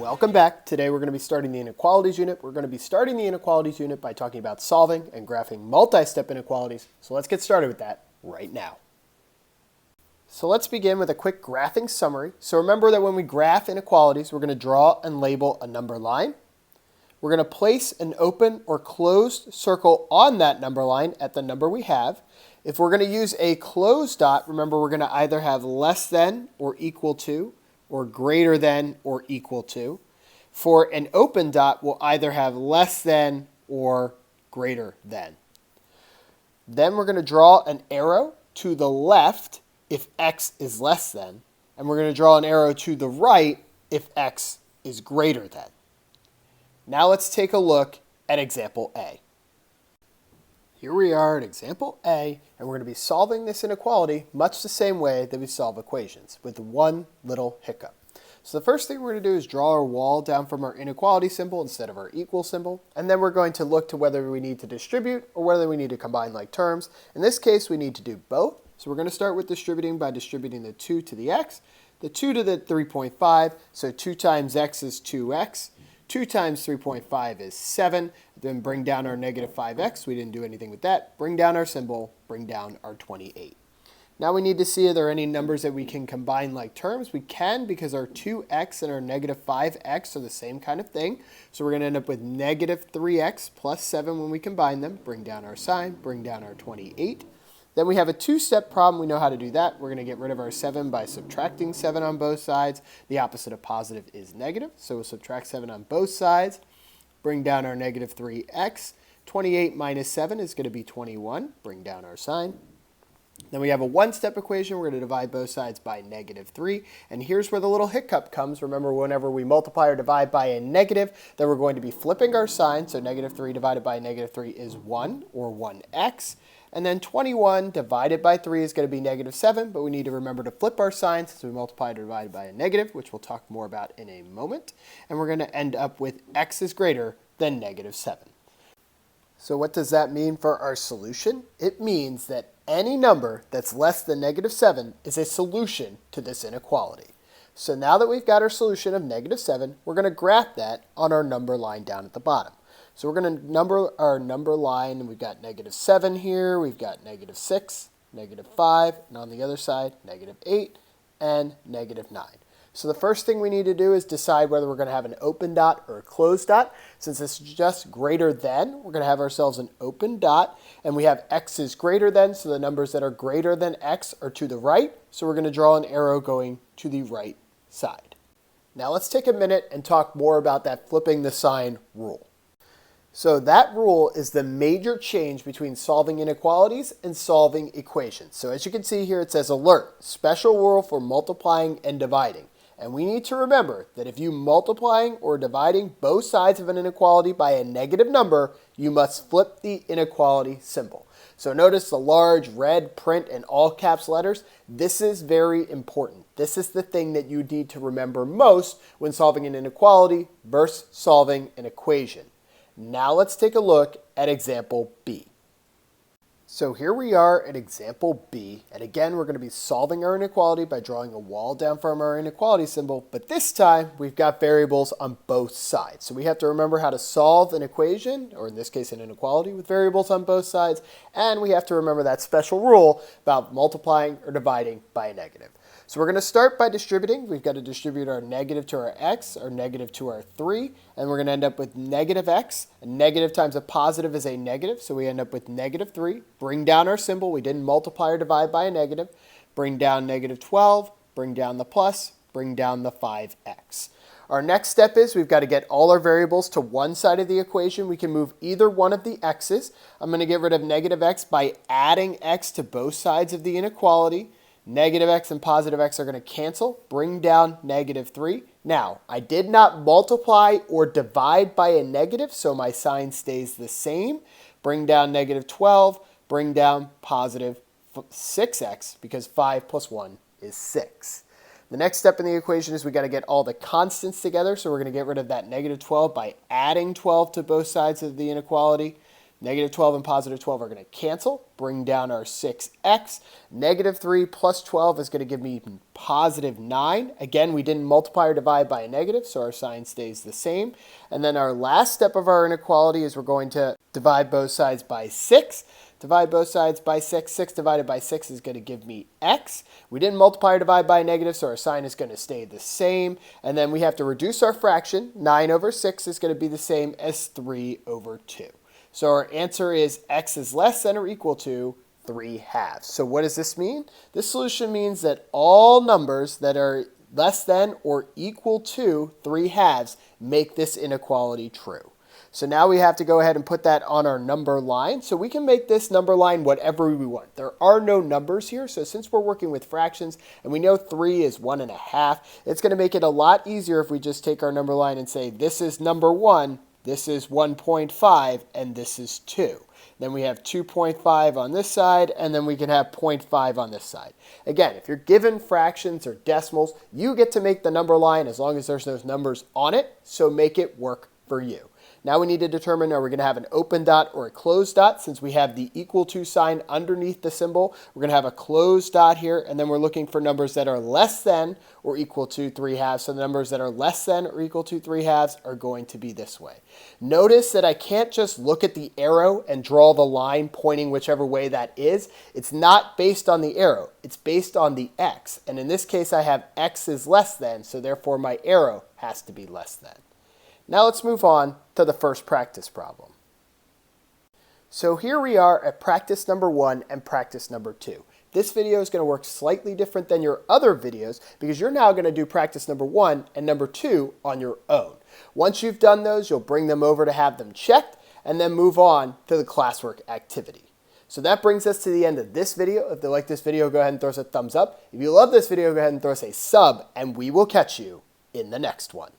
Welcome back. Today we're going to be starting the inequalities unit. We're going to be starting the inequalities unit by talking about solving and graphing multi-step inequalities. So let's get started with that right now. So let's begin with a quick graphing summary. So remember that when we graph inequalities, we're going to draw and label a number line. We're going to place an open or closed circle on that number line at the number we have. If we're going to use a closed dot, remember we're going to either have less than or equal to, or greater than or equal to. For an open dot, we'll either have less than or greater than. Then we're going to draw an arrow to the left if x is less than, and we're going to draw an arrow to the right if x is greater than. Now let's take a look at example A. Here we are at example A, and we're going to be solving this inequality much the same way that we solve equations, with one little hiccup. So the first thing we're going to do is draw our wall down from our inequality symbol instead of our equal symbol, and then we're going to look to whether we need to distribute or whether we need to combine like terms. In this case, we need to do both. So we're going to start with distributing by distributing the 2 to the x, the 2 to the 3.5, so 2 times x is 2x. 2 times 3.5 is 7. Then bring down our negative 5x. We didn't do anything with that. Bring down our symbol. Bring down our 28. Now we need to see if there are any numbers that we can combine like terms. We can, because our 2x and our negative 5x are the same kind of thing. So we're going to end up with negative 3x plus 7 when we combine them. Bring down our sign. Bring down our 28. Then we have a two-step problem. We know how to do that. We're going to get rid of our 7 by subtracting 7 on both sides. The opposite of positive is negative, so we'll subtract 7 on both sides. Bring down our negative 3x. 28 minus 7 is going to be 21. Bring down our sign. Then we have a one-step equation. We're going to divide both sides by negative 3. And here's where the little hiccup comes. Remember, whenever we multiply or divide by a negative, then we're going to be flipping our sign. So negative 3 divided by negative 3 is 1, or 1x. And then 21 divided by 3 is going to be negative 7, but we need to remember to flip our sign since we multiplied or divided by a negative, which we'll talk more about in a moment. And we're going to end up with x is greater than negative 7. So what does that mean for our solution? It means that any number that's less than negative 7 is a solution to this inequality. So now that we've got our solution of negative 7, we're going to graph that on our number line down at the bottom. So we're going to number our number line, and we've got negative 7 here, we've got negative 6, negative 5, and on the other side, negative 8, and negative 9. So the first thing we need to do is decide whether we're going to have an open dot or a closed dot. Since it's just greater than, we're going to have ourselves an open dot, and we have x is greater than, so the numbers that are greater than x are to the right, so we're going to draw an arrow going to the right side. Now let's take a minute and talk more about that flipping the sign rule. So that rule is the major change between solving inequalities and solving equations. So as you can see here, it says alert, special rule for multiplying and dividing. And we need to remember that if you're multiplying or dividing both sides of an inequality by a negative number, you must flip the inequality symbol. So notice the large red print in all caps letters. This is very important. This is the thing that you need to remember most when solving an inequality versus solving an equation. Now let's take a look at example B. So here we are at example B, and again we're going to be solving our inequality by drawing a wall down from our inequality symbol, but this time we've got variables on both sides. So we have to remember how to solve an equation, or in this case an inequality, with variables on both sides, and we have to remember that special rule about multiplying or dividing by a negative. So we're going to start by distributing. We've got to distribute our negative to our x, our negative to our 3, and we're going to end up with negative x. A negative times a positive is a negative, so we end up with negative 3. Bring down our symbol. We didn't multiply or divide by a negative. Bring down negative 12. Bring down the plus. Bring down the 5x. Our next step is we've got to get all our variables to one side of the equation. We can move either one of the x's. I'm going to get rid of negative x by adding x to both sides of the inequality. Negative x and positive x are going to cancel. Bring down negative 3. Now, I did not multiply or divide by a negative, so my sign stays the same. Bring down negative 12. Bring down positive 6x, because 5 plus 1 is 6. The next step in the equation is we got to get all the constants together, so we're going to get rid of that negative 12 by adding 12 to both sides of the inequality. Negative 12 and positive 12 are going to cancel, bring down our 6x. Negative 3 plus 12 is going to give me positive 9. Again, we didn't multiply or divide by a negative, so our sign stays the same. And then our last step of our inequality is we're going to divide both sides by 6. Divide both sides by 6. 6 divided by 6 is going to give me x. We didn't multiply or divide by a negative, so our sign is going to stay the same. And then we have to reduce our fraction. 9 over 6 is going to be the same as 3 over 2. So our answer is x is less than or equal to 3/2. So what does this mean? This solution means that all numbers that are less than or equal to 3/2 make this inequality true. So now we have to go ahead and put that on our number line. So we can make this number line whatever we want. There are no numbers here. So since we're working with fractions and we know 3 is 1.5, it's going to make it a lot easier if we just take our number line and say this is number 1, this is 1.5, and this is 2. Then we have 2.5 on this side, and then we can have 0.5 on this side. Again, if you're given fractions or decimals, you get to make the number line as long as there's those numbers on it, so make it work for you. Now we need to determine, are we going to have an open dot or a closed dot? Since we have the equal to sign underneath the symbol, we're going to have a closed dot here, and then we're looking for numbers that are less than or equal to 3/2. So the numbers that are less than or equal to 3/2 are going to be this way. Notice that I can't just look at the arrow and draw the line pointing whichever way that is. It's not based on the arrow. It's based on the x. And in this case, I have x is less than, so therefore my arrow has to be less than. Now let's move on to the first practice problem. So here we are at practice number 1 and practice number 2. This video is going to work slightly different than your other videos because you're now going to do practice number 1 and number 2 on your own. Once you've done those, you'll bring them over to have them checked and then move on to the classwork activity. So that brings us to the end of this video. If you like this video, go ahead and throw us a thumbs up. If you love this video, go ahead and throw us a sub, and we will catch you in the next one.